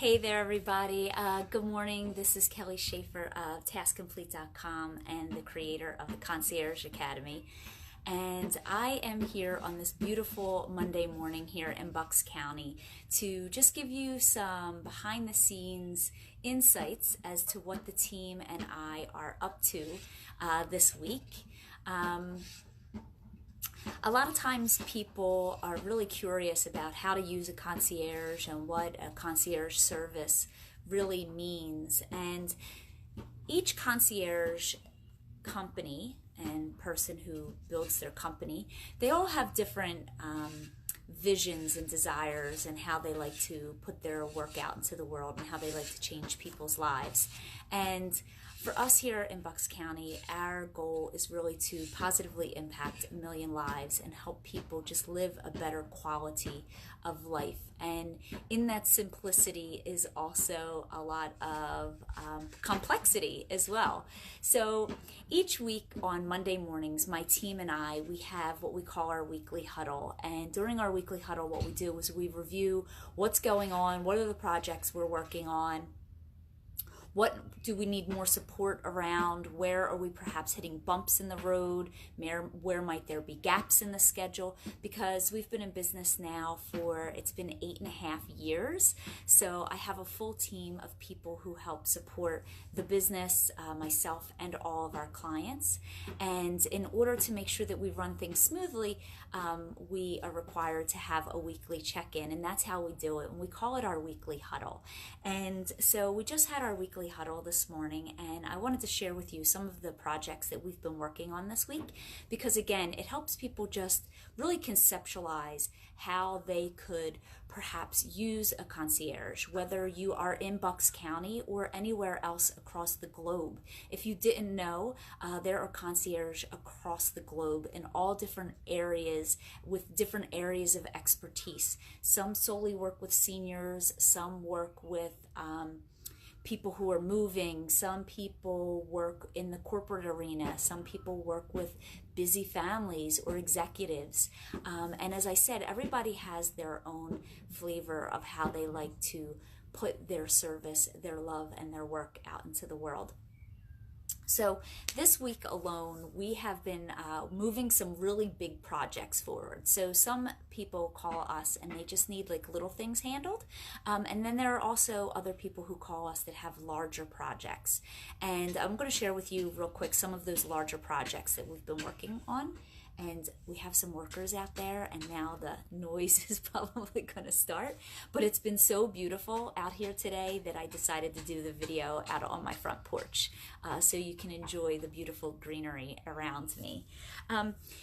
Hey there, everybody. Good morning. This is Kelly Schaefer of TaskComplete.com and the creator of the Concierge Academy. And I am here on this beautiful Monday morning here in Bucks County to just give you some behind the scenes insights as to what the team and I are up to this week. A lot of times people are really curious about how to use a concierge and what a concierge service really means. And each concierge company and person who builds their company, they all have different visions and desires and how they like to put their work out into the world and how they like to change people's lives. And for us here in Bucks County, our goal is really to positively impact a million lives and help people just live a better quality of life. And in that simplicity is also a lot of complexity as well. So each week on Monday mornings, my team and I, we have what we call our weekly huddle. And during our weekly huddle, what we do is we review what's going on, what are the projects we're working on, what do we need more support around? Where are we perhaps hitting bumps in the road? Where might there be gaps in the schedule? Because we've been in business now it's been 8.5 years. So I have a full team of people who help support the business, myself and all of our clients. And in order to make sure that we run things smoothly, we are required to have a weekly check-in, and that's how we do it. And we call it our weekly huddle. And so we just had our weekly huddle this morning, and I wanted to share with you some of the projects that we've been working on this week, because again, it helps people just really conceptualize how they could perhaps use a concierge, whether you are in Bucks County or anywhere else across the globe. If you didn't know, there are concierge across the globe in all different areas with different areas of expertise. Some solely work with seniors, some work with people who are moving, some people work in the corporate arena, some people work with busy families or executives. And as I said, everybody has their own flavor of how they like to put their service, their love, and their work out into the world. So this week alone, we have been moving some really big projects forward. So some people call us and they just need like little things handled. And then there are also other people who call us that have larger projects. And I'm going to share with you real quick some of those larger projects that we've been working on. And we have some workers out there, and now the noise is probably going to start. But it's been so beautiful out here today that I decided to do the video out on my front porch so you can enjoy the beautiful greenery around me.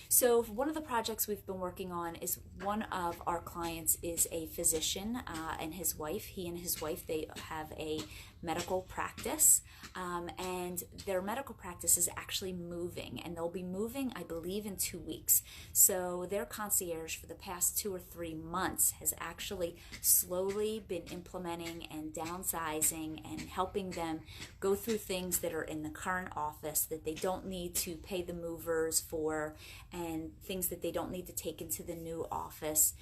So one of the projects we've been working on is one of our clients is a physician and his wife. He and his wife, they have a medical practice, and their medical practice is actually moving, and they'll be moving, I believe, in 2 weeks. So their concierge for the past 2 or 3 months has actually slowly been implementing and downsizing and helping them go through things that are in the current office that they don't need to pay the movers for, and things that they don't need to take into the new office.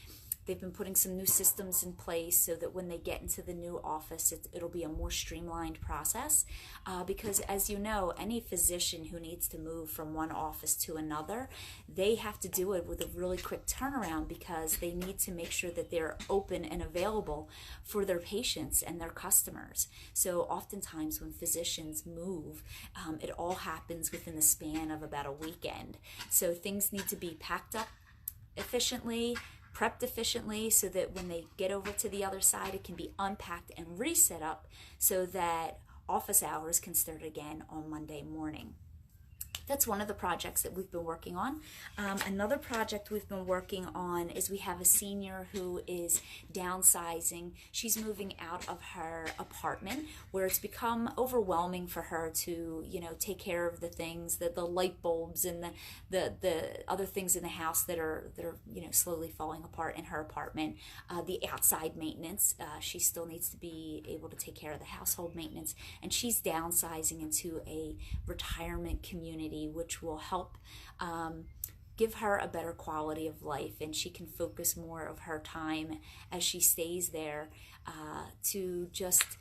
They've been putting some new systems in place so that when they get into the new office, it'll be a more streamlined process. Because as you know, any physician who needs to move from one office to another, they have to do it with a really quick turnaround because they need to make sure that they're open and available for their patients and their customers. So oftentimes when physicians move, it all happens within the span of about a weekend. So things need to be packed up efficiently, prepped efficiently, so that when they get over to the other side, it can be unpacked and reset up so that office hours can start again on Monday morning. That's one of the projects that we've been working on. Another project we've been working on is we have a senior who is downsizing. She's moving out of her apartment where it's become overwhelming for her to, take care of the things, the light bulbs and the other things in the house that are slowly falling apart in her apartment. The outside maintenance, she still needs to be able to take care of the household maintenance, and she's downsizing into a retirement community, which will help give her a better quality of life, and she can focus more of her time as she stays there to just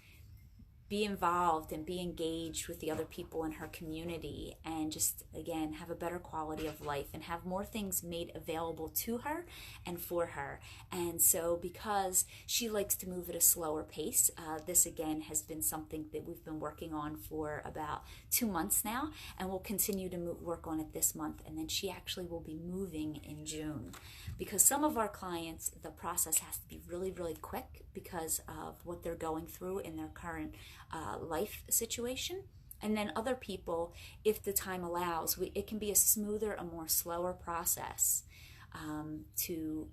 be involved and be engaged with the other people in her community, and just again have a better quality of life and have more things made available to her and for her. And so because she likes to move at a slower pace, this again has been something that we've been working on for about 2 months now, and we'll continue to work on it this month, and then she actually will be moving in June. Because some of our clients, the process has to be really, really quick because of what they're going through in their current life situation. And then other people, if the time allows, it can be a smoother, a more slower process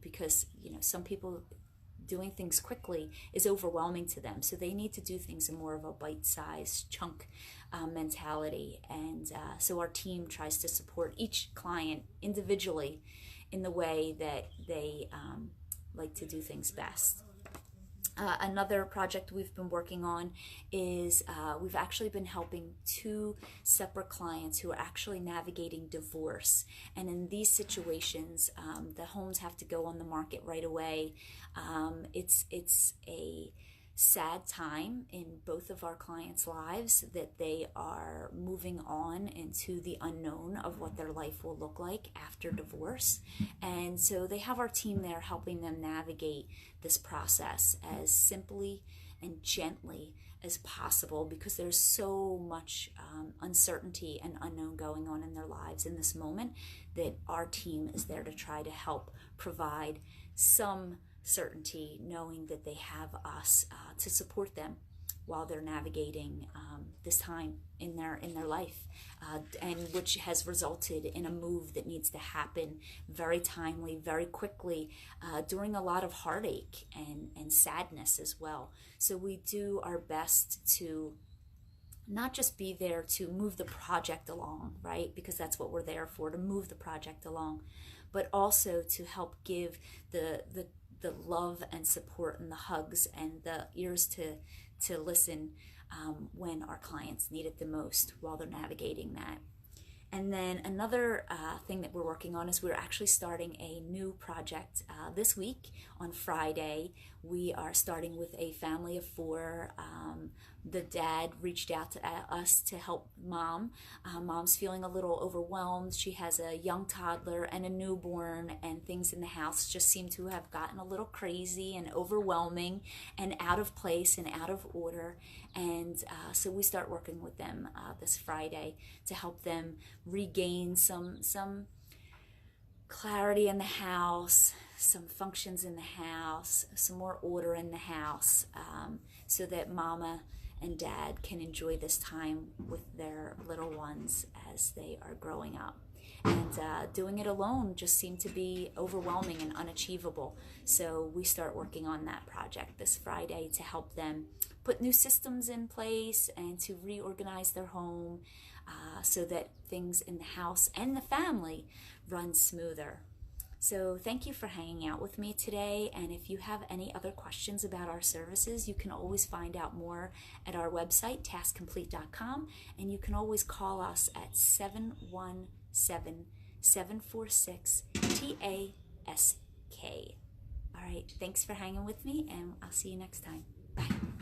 because some people doing things quickly is overwhelming to them. So they need to do things in more of a bite-sized chunk mentality. And so our team tries to support each client individually in the way that they like to do things best. Another project we've been working on is we've actually been helping 2 separate clients who are actually navigating divorce. And in these situations, the homes have to go on the market right away. It's a sad time in both of our clients' lives that they are moving on into the unknown of what their life will look like after divorce. And so they have our team there helping them navigate this process as simply and gently as possible, because there's so much uncertainty and unknown going on in their lives in this moment, that our team is there to try to help provide some certainty, knowing that they have us to support them while they're navigating this time in their life, and which has resulted in a move that needs to happen very timely, very quickly, during a lot of heartache and sadness as well. So we do our best to not just be there to move the project along, right? Because that's what we're there for, to move the project along, but also to help give the love and support and the hugs and the ears to listen when our clients need it the most while they're navigating that. And then another thing that we're working on is we're actually starting a new project this week on Friday. We are starting with a family of 4. The dad reached out to us to help mom. Mom's feeling a little overwhelmed. She has a young toddler and a newborn, and things in the house just seem to have gotten a little crazy and overwhelming and out of place and out of order. And so we start working with them this Friday to help them regain some clarity in the house, some functions in the house, some more order in the house, so that mama and dad can enjoy this time with their little ones as they are growing up. And doing it alone just seemed to be overwhelming and unachievable. So we start working on that project this Friday to help them put new systems in place and to reorganize their home so that things in the house and the family run smoother. So thank you for hanging out with me today, and if you have any other questions about our services, you can always find out more at our website, taskcomplete.com, and you can always call us at 717-746-TASK. All right, thanks for hanging with me, and I'll see you next time. Bye.